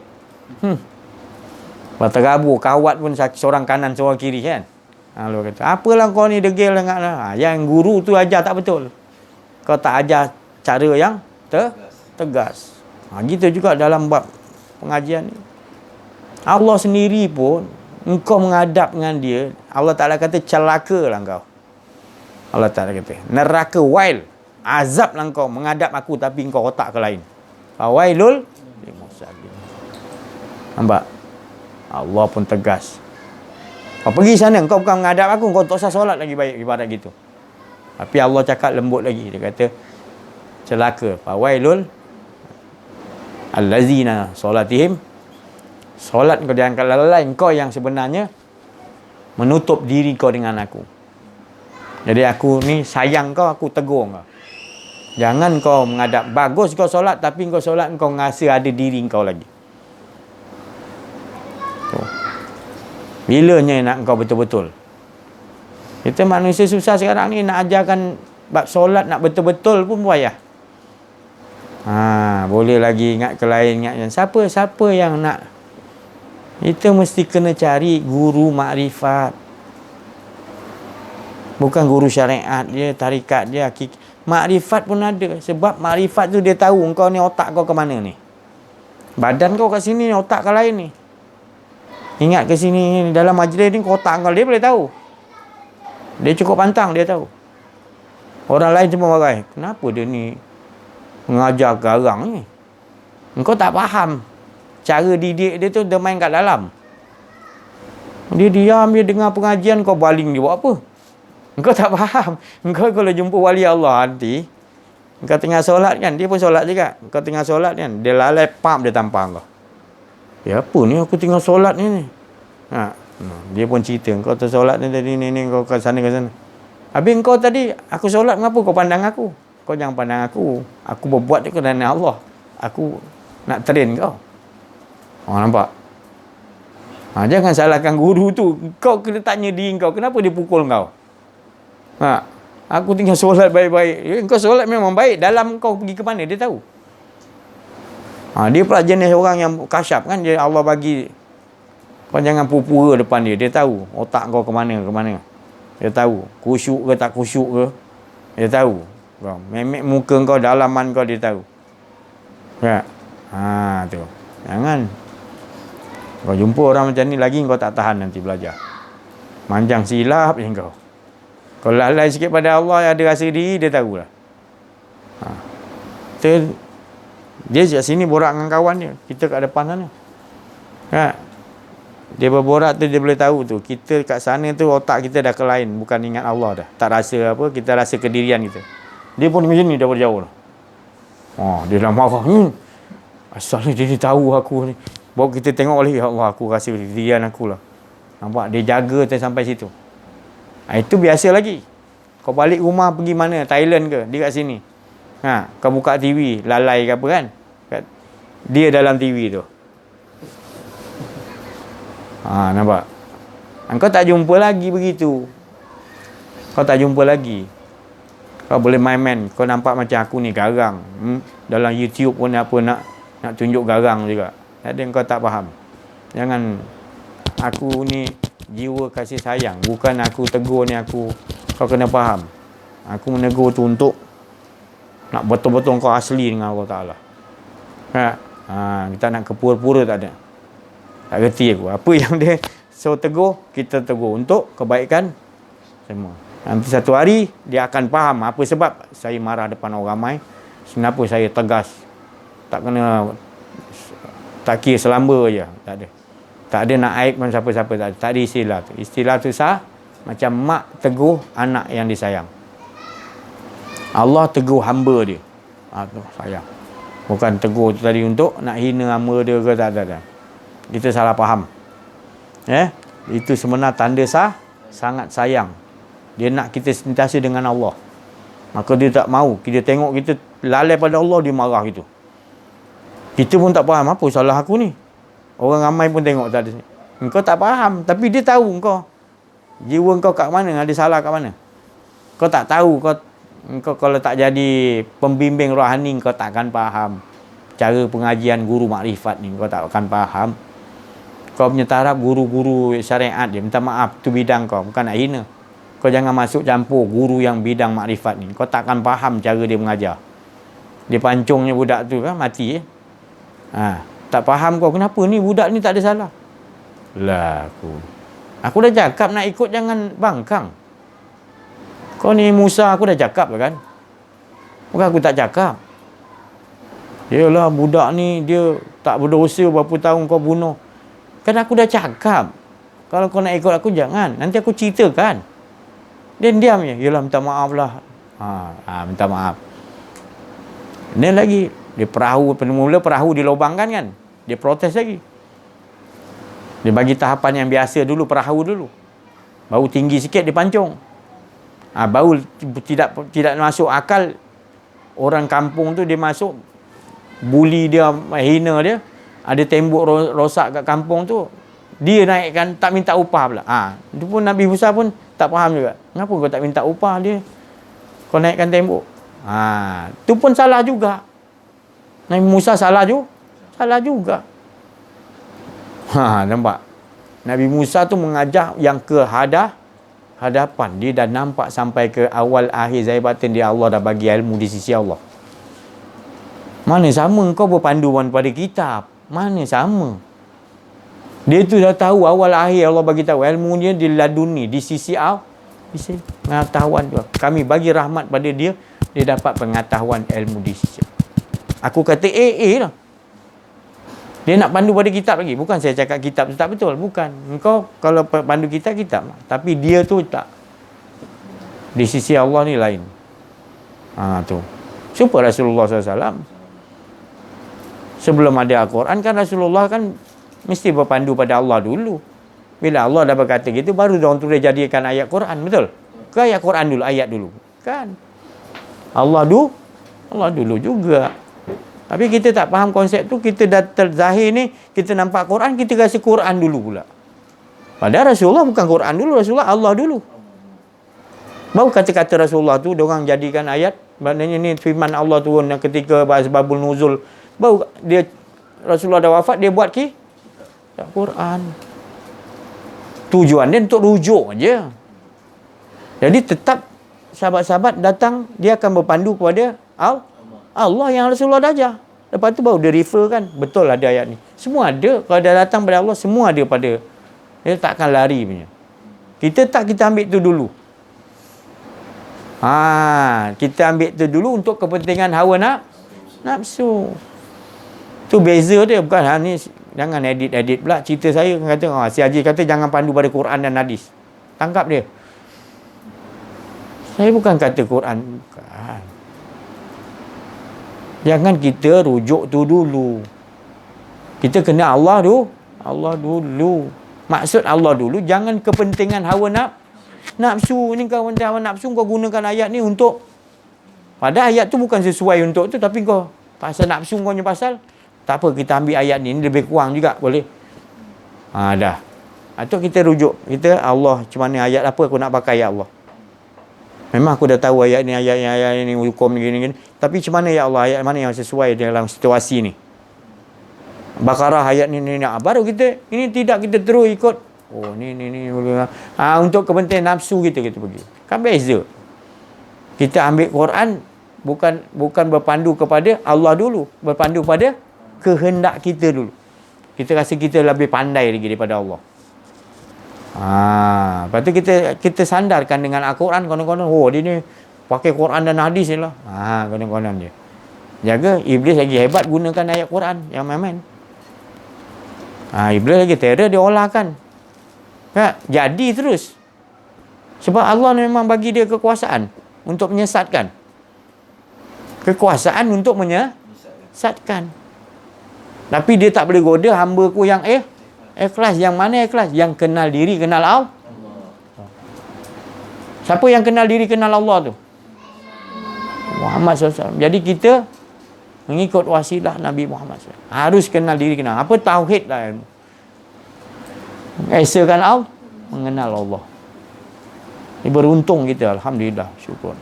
Tergabur kawat pun seorang kanan seorang kiri kan. Lalu kata, apalah kau ni degil dengarlah. Yang guru tu ajar tak betul. Kau tak ajar cara yang tegas. Gitu juga dalam bab pengajian ni. Allah sendiri pun, engkau menghadap dengan dia, Allah Ta'ala kata, celakalah engkau. Allah Ta'ala kata, neraka wail, azablah engkau menghadap aku tapi engkau otak ke lain. Wailul limusallin. Nampak? Allah pun tegas. Kau pergi sana, kau bukan menghadap aku, kau tak usah solat lagi baik ibarat gitu. Tapi Allah cakap lembut lagi. Dia kata, celaka. Fawailul allazina solatihim. Solat kau diangkat lalai, kau yang sebenarnya menutup diri kau dengan aku. Jadi aku ni sayang kau, aku tegur kau. Jangan kau menghadap. Bagus kau solat, tapi kau solat kau rasa ada diri kau lagi. Bilanya nak kau betul-betul? Kita manusia susah sekarang ni nak ajarkan bab solat nak betul-betul pun payah. Boleh lagi ingat ke lain, ingat yang siapa yang nak. Kita mesti kena cari guru makrifat. Bukan guru syariat dia, tarikat dia, makrifat pun ada. Sebab makrifat tu dia tahu engkau ni otak kau ke mana ni. Badan kau kat sini, otak ke lain ni. Ingat ke sini, dalam majlis ni otak kau dia boleh tahu. Dia cukup pantang, dia tahu. Orang lain cuma marah, kenapa dia ni mengajar garang ni? Engkau tak faham. Cara didik dia tu dia main kat dalam. Dia diam, dia dengar pengajian, kau baling dia buat apa? Engkau tak faham. Engkau kalau jumpa wali Allah nanti, engkau tengah solat kan, dia pun solat juga. Engkau tengah solat kan, dia lalai pam, dia tampar kau. Ya apa ni aku tengah solat ni. Dia pun cerita, kau tersolat ni tadi ni kau ke sana. Habis kau tadi aku solat, kenapa kau pandang aku? Kau jangan pandang aku. Aku berbuat itu kerana Allah. Aku nak train kau. Nampak? Jangan salahkan guru tu. Kau kena tanya diri kau, kenapa dia pukul kau? Aku tengah solat baik-baik. Kau solat memang baik. Dalam kau pergi ke mana, dia tahu. Dia pula jenis orang yang kasyaf kan. Dia Allah bagi. Kau jangan pura-pura depan dia. Dia tahu otak kau ke mana. Dia tahu kusyuk ke tak kusyuk ke. Dia tahu. Memek muka kau, dalaman kau dia tahu. Ya. Tu. Jangan. Kau jumpa orang macam ni lagi kau tak tahan nanti belajar. Manjang silap je kau. Kalau lalai sikit pada Allah, ada rasa diri, dia tahulah. Dia kat sini borak dengan kawan dia. Kita kat depan sana. Dia berborak tu, dia boleh tahu tu. Kita kat sana tu, otak kita dah ke lain. Bukan ingat Allah dah. Tak rasa apa, kita rasa kedirian kita. Dia pun macam ni, daripada jauh lah. Dia dah marah. Asal dia ni tahu aku ni. Baru kita tengok oleh, ya Allah, aku rasa kedirian aku lah. Nampak? Dia jaga sampai situ. Itu biasa lagi. Kau balik rumah pergi mana? Thailand ke? Dia kat sini. Kau buka TV, lalai ke apa kan? Dia dalam TV tu. Nampak? Kau tak jumpa lagi begitu. Kau tak jumpa lagi. Kau boleh main-main. Kau nampak macam aku ni garang. Dalam YouTube pun apa nak tunjuk garang juga. Ada yang kau tak faham. Jangan. Aku ni jiwa kasih sayang. Bukan aku tegur ni aku. Kau kena faham. Aku menegur tu untuk nak betul-betul kau asli dengan Allah Ta'ala. Kita nak kepura-pura tak ada. Tak kerti aku. Apa yang dia so tegur, kita tegur untuk kebaikan semua. Nanti satu hari dia akan faham apa sebab saya marah depan orang ramai. Kenapa saya tegas. Tak kena, tak kira selamba je. Tak ada. Tak ada nak aib pun siapa-siapa. Tak ada istilah tu. Istilah tu sah macam mak tegur anak yang disayang. Allah tegur hamba dia. Tu sayang. Bukan tegur tu tadi untuk nak hina hamba dia ke tak. Kita salah faham. Itu sebenarnya tanda sangat sayang. Dia nak kita sentiasa dengan Allah. Maka dia tak mau. Kita tengok kita lalai pada Allah, dia marah gitu. Kita pun tak faham apa salah aku ni. Orang ramai pun tengok tak ada. Engkau tak faham. Tapi dia tahu engkau. Jiwa kau kat mana? Ada salah kat mana? Kau tak tahu. Kau kalau tak jadi pembimbing rohani, kau takkan faham cara pengajian guru makrifat ni. Kau tak akan faham. Kau punya taraf guru-guru syariat dia. Minta maaf, tu bidang kau. Bukan nak hina. Kau jangan masuk campur guru yang bidang makrifat ni. Kau takkan faham cara dia mengajar. Dia pancungnya budak tu kan, mati. Tak faham kau. Kenapa ni budak ni tak ada salah? Lah aku dah cakap nak ikut jangan bangkang. Kau ni Musa, aku dah cakap lah kan. Bukan aku tak cakap. Yalah budak ni dia tak berdosa berapa tahun kau bunuh. Kan aku dah cakap. Kalau kau nak ikut aku jangan. Nanti aku ceritakan. Dia diam je. Yalah minta maaf lah. Minta maaf. Ni lagi. Dia perahu. Mula perahu dilobangkan kan. Dia protes lagi. Dia bagi tahapan yang biasa dulu. Perahu dulu. Baru tinggi sikit dia pancung. Baru tidak masuk akal. Orang kampung tu dia masuk. Bully dia. Hina dia. Ada tembok rosak kat kampung tu. Dia naikkan tak minta upah pula. Itu pun Nabi Musa pun tak faham juga. Kenapa kau tak minta upah dia? Kau naikkan tembok. Tu pun salah juga. Nabi Musa salah juga. Salah juga. Nampak? Nabi Musa tu mengajar yang ke hadapan. Dia dah nampak sampai ke awal akhir zahir batin dia. Allah dah bagi ilmu di sisi Allah. Mana sama kau berpanduan pada kitab? Mana sama? Dia tu dah tahu awal akhir Allah bagi tahu. Ilmunya di laduni, di sisi Allah. Di sisi pengetahuan tu. Kami bagi rahmat pada dia. Dia dapat pengetahuan ilmu di sisi. Aku kata lah. Dia nak pandu pada kitab lagi. Bukan saya cakap kitab tu tak betul. Bukan. Engkau kalau pandu kitab. Tapi dia tu tak. Di sisi Allah ni lain. Tu. Supaya Rasulullah SAW. Sebelum ada Al-Quran kan Rasulullah kan mesti berpandu pada Allah dulu. Bila Allah dah berkata gitu, baru orang tu dia jadikan ayat Quran. Betul? Ke ayat Quran dulu, ayat dulu. Kan? Allah dulu juga. Tapi kita tak faham konsep tu. Kita dah terzahir ni, kita nampak Quran, kita rasa Quran dulu pula. Padahal Rasulullah bukan Quran dulu, Rasulullah Allah dulu. Baru kata-kata Rasulullah tu, diorang jadikan ayat. Maknanya ni firman Allah turun ketika Asbabul Nuzul. Baru dia Rasulullah dah wafat, dia buat Quran. Tujuan dia untuk rujuk je. Jadi tetap sahabat-sahabat datang, dia akan berpandu kepada Allah yang Rasulullah dah ajar. Lepas tu baru dia refer kan, betul ada ayat ni. Semua ada. Kalau dah datang pada Allah, semua ada pada. Dia takkan lari punya. Kita ambil tu dulu. Kita ambil tu dulu untuk kepentingan hawa nafsu. Tu beza dia. Bukan ni jangan edit pula cerita saya. Kata si Haji kata jangan pandu pada Quran dan hadis. Tangkap dia. Saya bukan kata Quran. Bukan. Jangan kita rujuk tu dulu. Kita kena Allah dulu. Maksud Allah dulu. Jangan kepentingan hawa nafsu. Ni kau hawa nafsu kau gunakan ayat ni untuk. Padahal ayat tu bukan sesuai untuk tu. Tapi kau pasal nafsu kau punya pasal. Tak apa, kita ambil ayat ni lebih kurang juga boleh. Dah. Atau kita rujuk. Kita Allah, macam mana ayat apa aku nak pakai ya Allah. Memang aku dah tahu ayat ni hukum gini. Tapi macam mana ya Allah, ayat mana yang sesuai dalam situasi ni. Baqarah ayat ni. Baru kita, ini tidak kita terus ikut. Ni. Untuk kepentingan nafsu kita pergi. Kan beza. Kita ambil Quran, bukan berpandu kepada Allah dulu. Berpandu pada kehendak kita dulu. Kita rasa kita lebih pandai lagi daripada Allah. Lepas tu kita sandarkan dengan Al-Quran. Konon-konon, dia ni pakai Quran dan hadis je lah. Konon-konon dia. Jaga, Iblis lagi hebat gunakan ayat Quran yang main-main. Iblis lagi terror, dia olahkan. Jadi terus. Sebab Allah memang bagi dia kekuasaan untuk menyesatkan. Kekuasaan untuk menyesatkan. Tapi dia tak boleh goda hamba ku yang ikhlas. Yang mana ikhlas? Yang kenal diri, kenal Allah. Siapa yang kenal diri, kenal Allah tu? Muhammad SAW. Jadi kita mengikut wasilah Nabi Muhammad SAW. Harus kenal diri, kenal. Apa tauhid lah ilmu. Esakan Allah, mengenal Allah. Ini beruntung kita, alhamdulillah, syukur.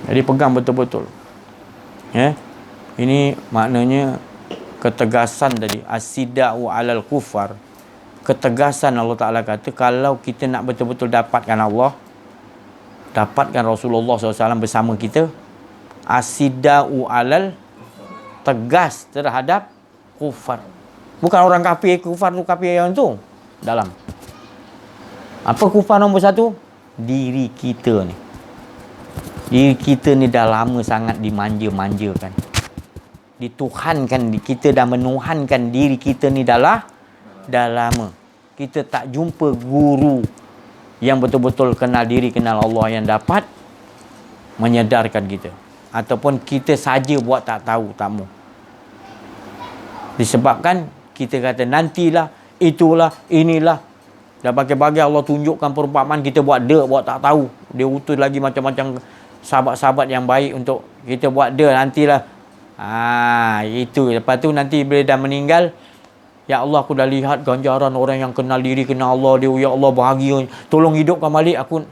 Jadi pegang betul-betul. Ini maknanya ketegasan tadi, as-sida'u 'alal kufar. Ketegasan Allah Ta'ala kata, kalau kita nak betul-betul dapatkan Allah, dapatkan Rasulullah SAW bersama kita, as-sida'u 'alal, tegas terhadap kufar. Bukan orang kafir, kufar tu kafir yang tu dalam. Apa kufar nombor satu? Diri kita ni. Diri kita ni dah lama sangat dimanja-manjakan, dituhankan. Kita dah menuhankan diri kita ni dah lama. Kita tak jumpa guru yang betul-betul kenal diri, kenal Allah, yang dapat menyedarkan kita. Ataupun kita saja buat tak tahu, tak mau. Disebabkan kita kata nantilah, itulah, inilah. Dah bagi-bagi Allah tunjukkan perumpamaan, kita buat buat tak tahu. Dia utus lagi macam-macam sahabat-sahabat yang baik untuk kita buat nantilah. Itu. Lepas tu nanti bila dah meninggal, ya Allah, aku dah lihat ganjaran orang yang kenal diri, kenal Allah. Dia, ya Allah, bahagia. Tolong hidupkan balik aku.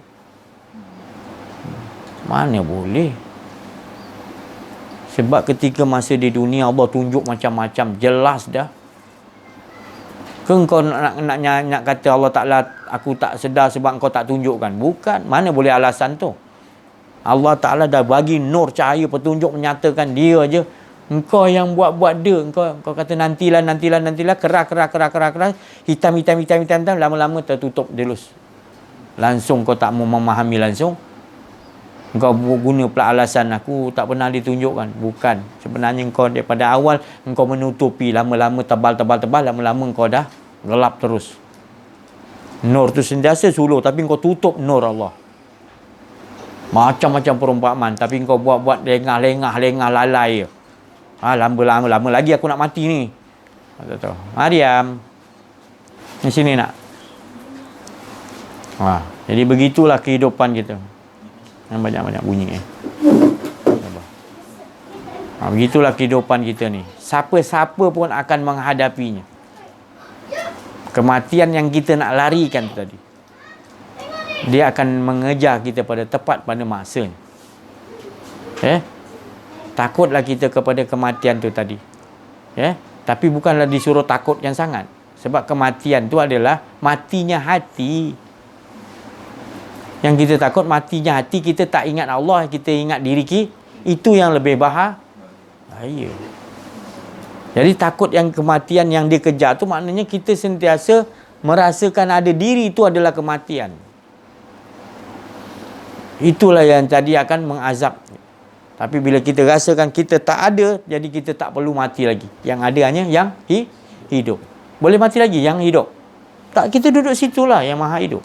Mana boleh? Sebab ketika masa di dunia Allah tunjuk macam-macam, jelas dah. Kau nak kata Allah Ta'ala, aku tak sedar sebab kau tak tunjukkan? Bukan. Mana boleh alasan tu? Allah Ta'ala dah bagi nur, cahaya, petunjuk, menyatakan dia aja. Engkau yang buat-buat dia. Engkau kata nantilah, keras. Hitam. Lama-lama tertutup delus. Langsung kau tak mau memahami langsung. Engkau guna pula alasan aku tak pernah ditunjukkan. Bukan. Sebenarnya engkau daripada awal engkau menutupi. Lama-lama tebal. Lama-lama engkau dah gelap terus. Nur tu sentiasa suluh, tapi engkau tutup nur Allah. Macam-macam perumpamaan, tapi engkau buat-buat lengah, lalai. Lama lagi aku nak mati ni. Kata, Maryam, di sini nak. Jadi begitulah kehidupan kita. Yang banyak-banyak bunyi. Begitulah kehidupan kita ni. Siapa-siapa pun akan menghadapinya. Kematian yang kita nak larikan tadi, dia akan mengejar kita tepat pada masanya. Takutlah kita kepada kematian tu tadi. Tapi bukanlah disuruh takut yang sangat. Sebab kematian tu adalah matinya hati. Yang kita takut matinya hati, kita tak ingat Allah, kita ingat diri kita. Itu yang lebih bahaya. Jadi takut yang kematian yang dikejar tu maknanya kita sentiasa merasakan ada diri itu adalah kematian. Itulah yang tadi akan mengazab. Tapi bila kita rasakan kita tak ada, jadi kita tak perlu mati lagi. Yang ada hanya yang hidup. Boleh mati lagi yang hidup. Tak, kita duduk situlah yang maha hidup.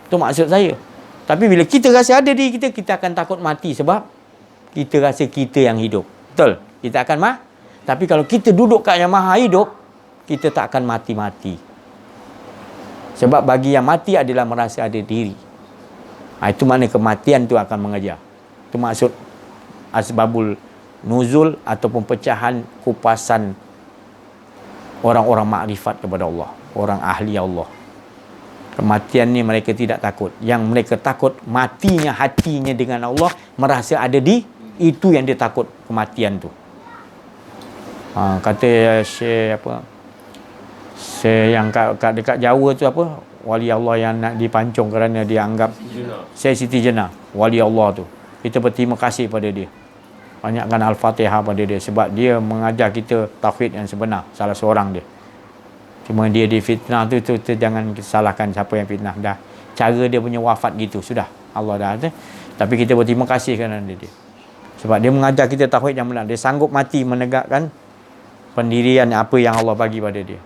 Itu maksud saya. Tapi bila kita rasa ada diri kita, kita akan takut mati sebab kita rasa kita yang hidup. Betul? Kita akan Tapi kalau kita duduk kat yang maha hidup, kita tak akan mati-mati. Sebab bagi yang mati adalah merasa ada diri. Itu makna kematian tu akan mengejar. Itu maksud asbabul nuzul ataupun pecahan kupasan orang-orang makrifat kepada Allah, orang ahli Allah. Kematian ni mereka tidak takut. Yang mereka takut matinya hatinya dengan Allah, merasa ada itu yang dia takut, kematian tu. Kata Syekh yang kat dekat Jawa tu wali Allah yang nak dipancung kerana dia anggap Syekh Siti Jenar, wali Allah tu. Kita berterima kasih pada dia. Banyakkan Al-Fatihah pada dia sebab dia mengajar kita tauhid yang sebenar, salah seorang dia. Cuma dia difitnah tu jangan salahkan siapa yang fitnah. Dah cara dia punya wafat gitu, sudah Allah dah ada. Tapi kita berterima kasih kerana dia. Sebab dia mengajar kita tauhid yang benar. Dia sanggup mati menegakkan pendirian apa yang Allah bagi pada dia.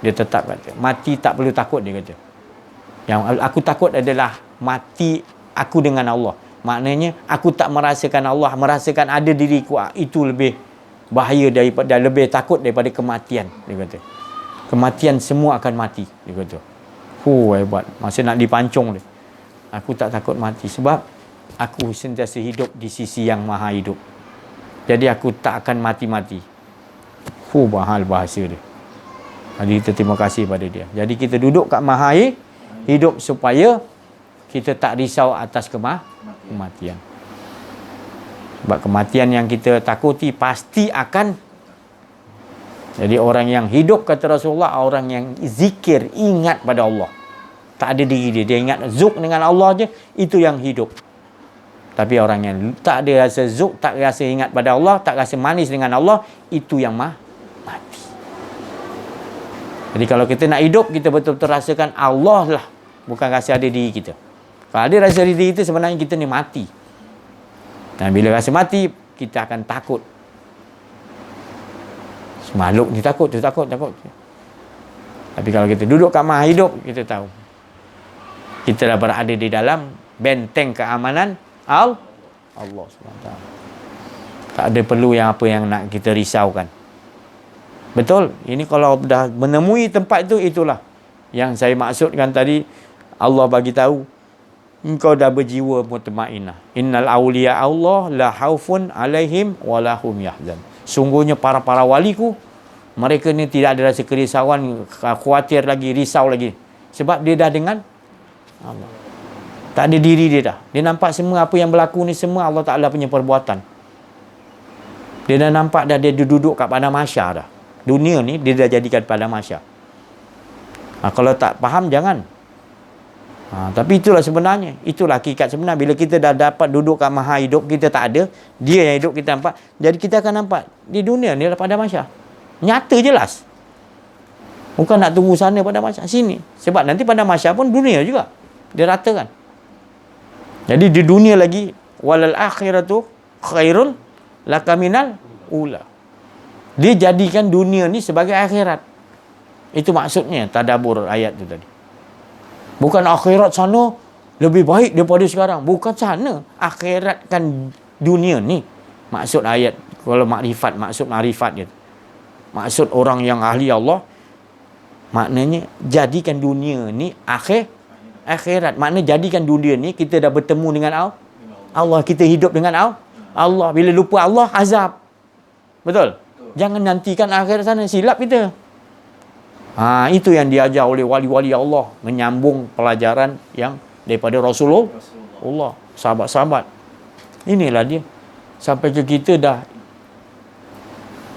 Dia tetap kata, mati tak perlu takut, dia kata. Yang aku takut adalah mati aku dengan Allah. Maknanya aku tak merasakan Allah, merasakan ada diriku, itu lebih bahaya daripada, lebih takut daripada kematian, dia kata. Kematian semua akan mati, dia kata. Hebat. Masa nak dipancung dia, aku tak takut mati sebab aku sentiasa hidup di sisi yang maha hidup. Jadi aku tak akan mati-mati. Bahal bahasa dia. Jadi kita terima kasih pada dia. Jadi kita duduk kat maha hidup supaya kita tak risau atas kematian. Sebab kematian yang kita takuti pasti akan. Jadi orang yang hidup, kata Rasulullah, orang yang zikir, ingat pada Allah. Tak ada diri dia. Dia ingat zuk dengan Allah je, itu yang hidup. Tapi orang yang tak ada rasa zuk, tak rasa ingat pada Allah, tak rasa manis dengan Allah, itu yang mati. Jadi kalau kita nak hidup, kita betul-betul rasakan Allah lah. Bukan rasa ada diri kita. Kalau ada rasa diri kita, sebenarnya kita ni mati. Dan bila rasa mati, kita akan takut. Makhluk ni takut. Tapi kalau kita duduk kat maha hidup, kita tahu kita dah berada di dalam benteng keamanan Allah SWT. Tak ada perlu yang apa yang nak kita risaukan. Betul? Ini kalau dah menemui tempat itu, itulah yang saya maksudkan tadi. Allah bagi tahu, engkau dah berjiwa mutmainnah. Innal awliya Allah la haufun alaihim wa lahum yahzan. Sungguhnya para waliku, mereka ni tidak ada rasa kerisauan, khawatir lagi, risau lagi. Sebab dia dah dengan Allah. Tak ada diri dia dah. Dia nampak semua apa yang berlaku ni semua Allah Ta'ala punya perbuatan. Dia dah nampak dah, dia duduk kat padang mahsyar dah. Dunia ni dia dah jadikan padang mahsyar. Kalau tak faham, jangan. Tapi itulah sebenarnya. Itulah hakikat sebenar. Bila kita dah dapat duduk kat maha hidup, kita tak ada. Dia yang hidup, kita nampak. Jadi kita akan nampak di dunia ni adalah padang mahsyar. Nyata jelas. Bukan nak tunggu sana pada mahsyar, sini. Sebab nanti pada mahsyar pun dunia juga. Dia ratakan. Jadi di dunia lagi, walal akhiratu khairul laka minal ula. Dia jadikan dunia ni sebagai akhirat. Itu maksudnya tadabbur ayat tu tadi. Bukan akhirat sana lebih baik daripada sekarang. Bukan sana. Akhiratkan dunia ni. Maksud ayat, kalau makrifat, maksud makrifat dia. Maksud orang yang ahli Allah, maknanya jadikan dunia ni akhirat. Maknanya jadikan dunia ni kita dah bertemu dengan Allah. Kita hidup dengan Allah. Bila lupa Allah, azab. Betul? Jangan nantikan akhirat sana, silap kita. Itu yang diajar oleh wali-wali Allah, menyambung pelajaran yang daripada Rasulullah, sahabat-sahabat. Inilah dia. Sampai ke kita dah,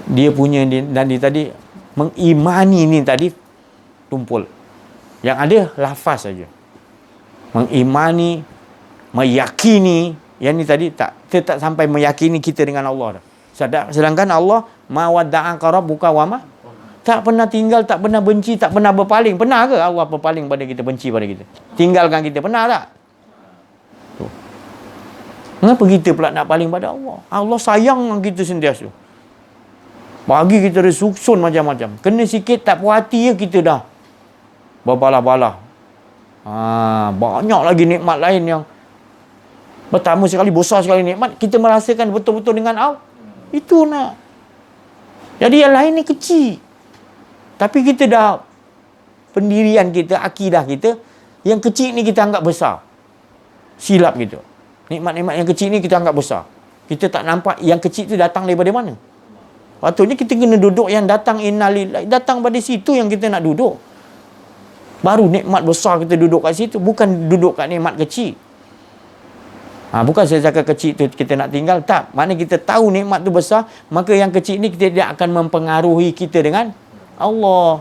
dia punya dan dia tadi mengimani ni tadi tumpul. Yang ada lafaz saja. Mengimani, meyakini, yang ni tadi tak sampai meyakini kita dengan Allah dah. Sedangkan Allah mawadda'aka rabbuka wa ma, tak pernah tinggal, tak pernah benci, tak pernah berpaling. Pernah ke Allah berpaling pada kita, benci pada kita? Tinggalkan kita, pernah tak? Tuh. Kenapa kita pula nak paling pada Allah? Allah sayang dengan kita sentiasa. Bagi kita resusun macam-macam. Kena sikit tak puas hati, kita dah berbalah-balah. Banyak lagi nikmat lain yang pertama sekali, besar sekali nikmat, kita merasakan betul-betul dengan Allah. Itu nak. Jadi yang lain ni kecil. Tapi kita dah, pendirian kita, akidah kita, yang kecil ni kita anggap besar. Silap kita. Nikmat-nikmat yang kecil ni kita anggap besar. Kita tak nampak yang kecil tu datang daripada mana. Patutnya kita kena duduk yang datang innalillahi. Datang pada situ yang kita nak duduk. Baru nikmat besar kita duduk kat situ. Bukan duduk kat nikmat kecil. Bukan saya cakap kecil tu kita nak tinggal. Tak. Maknanya kita tahu nikmat tu besar. Maka yang kecil ni kita tidak akan mempengaruhi kita dengan Allah.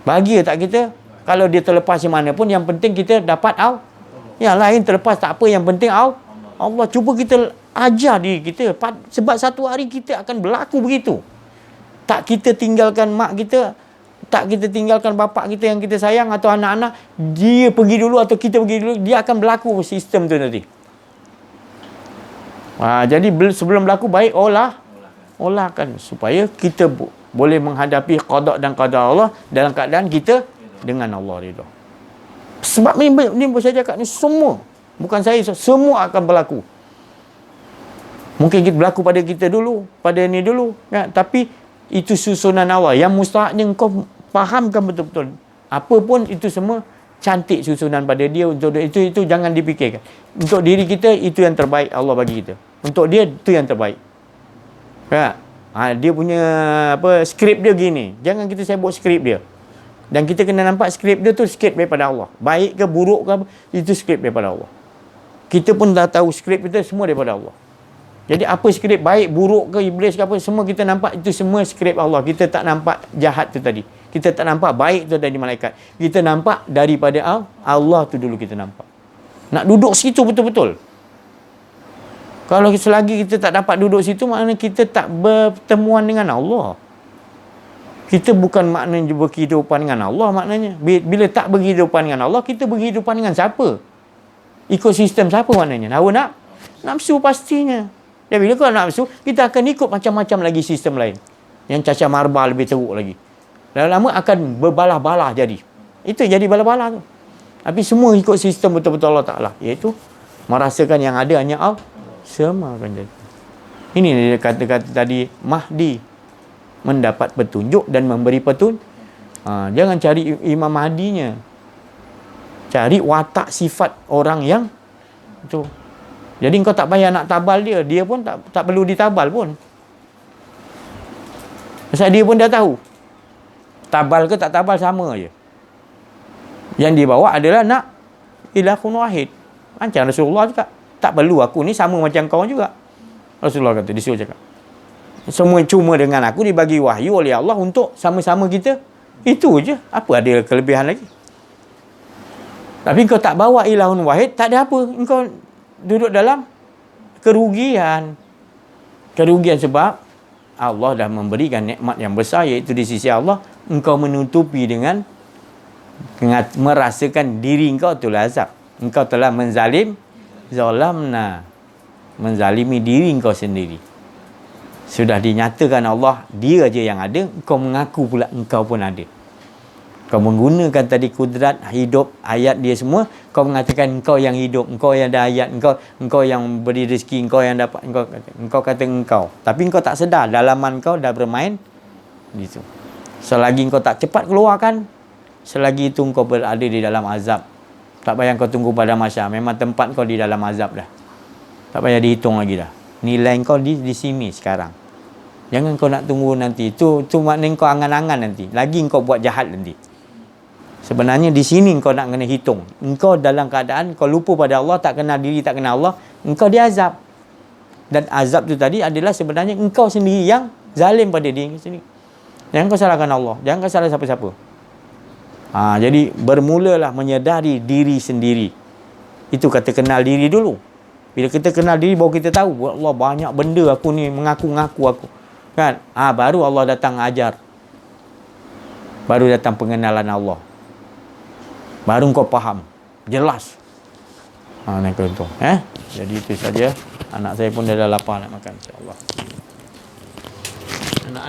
Bahagia tak kita? Kalau dia terlepas di mana pun, yang penting kita dapat Allah. Yang lain terlepas tak apa, yang penting Allah. Cuba kita ajar diri kita. Sebab satu hari kita akan berlaku begitu. Tak kita tinggalkan mak kita, tak kita tinggalkan bapak kita yang kita sayang atau anak-anak, dia pergi dulu atau kita pergi dulu, dia akan berlaku sistem tu nanti. Jadi sebelum berlaku, baik olahkan supaya kita boleh menghadapi qada dan qadar Allah dalam keadaan kita dengan Allah ridha. Sebab ni saya cakap ni semua, bukan saya, semua akan berlaku. Mungkin kita berlaku pada kita dulu, pada ni dulu, kan? Tapi itu susunan Allah yang mustahaknya kau fahamkan betul-betul. Apa pun itu semua cantik susunan pada dia. Untuk itu jangan dipikirkan. Untuk diri kita itu yang terbaik Allah bagi kita. Untuk dia itu yang terbaik. Kan? Dia punya skrip dia gini. Jangan kita sebut skrip dia. Dan kita kena nampak skrip dia tu skrip daripada Allah. Baik ke buruk ke apa, itu skrip daripada Allah. Kita pun dah tahu skrip kita semua daripada Allah. Jadi apa skrip baik, buruk ke, iblis ke apa, semua kita nampak itu semua skrip Allah. Kita tak nampak jahat tu tadi. Kita tak nampak baik tu dari malaikat. Kita nampak daripada Allah tu dulu kita nampak. Nak duduk situ betul-betul. Kalau selagi kita tak dapat duduk situ, maknanya kita tak bertemuan dengan Allah. Kita bukan maknanya berkehidupan dengan Allah maknanya. Bila tak berkehidupan dengan Allah, kita berkehidupan dengan siapa? Ekosistem siapa maknanya? Hawa nafsu pastinya. Dan bila kau nafsu, kita akan ikut macam-macam lagi sistem lain. Yang cacah marba lebih teruk lagi. Lama-lama akan berbalah-balah jadi. Itu jadi balah-balah tu. Tapi semua ikut sistem betul-betul Allah Ta'ala. Iaitu merasakan yang ada hanya Allah. Semua akan jadi. Ini dia kata-kata tadi, Mahdi mendapat petunjuk dan memberi petunjuk. Jangan cari Imam Mahdinya. Cari watak sifat orang yang itu. Jadi kau tak payah nak tabal dia. Dia pun tak perlu ditabal pun. Pasal dia pun dah tahu. Tabal ke tak tabal sama je. Yang dia bawa adalah nak ilahun wahid. Macam Rasulullah juga. Tak perlu aku ni sama macam kau juga. Rasulullah kata, disuruh cakap. Semua cuma dengan aku dibagi wahyu oleh Allah untuk sama-sama kita. Itu je. Apa ada kelebihan lagi? Tapi kau tak bawa ilahun wahid, tak ada apa. Kau duduk dalam kerugian. Kerugian sebab Allah dah memberikan nikmat yang besar, iaitu di sisi Allah. Engkau menutupi dengan merasakan diri engkau itulah azab. Engkau telah zalamna, menzalimi diri engkau sendiri. Sudah dinyatakan Allah, dia je yang ada, engkau mengaku pula engkau pun ada. Kau menggunakan tadi kudrat hidup, ayat dia semua, kau mengatakan engkau yang hidup, engkau yang ada ayat, engkau yang beri rezeki, engkau yang dapat, engkau kata engkau. Tapi engkau tak sedar, dalaman kau dah bermain gitu. Selagi engkau tak cepat keluarkan, selagi itu engkau berada di dalam azab. Tak payah kau tunggu pada masyar, memang tempat kau di dalam azab dah. Tak payah dihitung lagi dah. Nilai kau di sini sekarang. Jangan kau nak tunggu nanti. Itu maknanya kau angan-angan nanti. Lagi kau buat jahat nanti. Sebenarnya di sini kau nak kena hitung. Engkau dalam keadaan kau lupa pada Allah, tak kenal diri, tak kenal Allah, engkau diazab. Dan azab tu tadi adalah sebenarnya engkau sendiri yang zalim pada diri sendiri. Jangan kau salahkan Allah. Jangan kau salah siapa-siapa. Jadi bermulalah menyedari diri sendiri. Itu kata kenal diri dulu. Bila kita kenal diri, baru kita tahu, Allah banyak benda aku ni mengaku-ngaku aku. Kan? Baru Allah datang ajar. Baru datang pengenalan Allah. Baru kau faham. Jelas. Nak contoh. Jadi itu saja. Anak saya pun dah lapar nak makan. InsyaAllah. Anak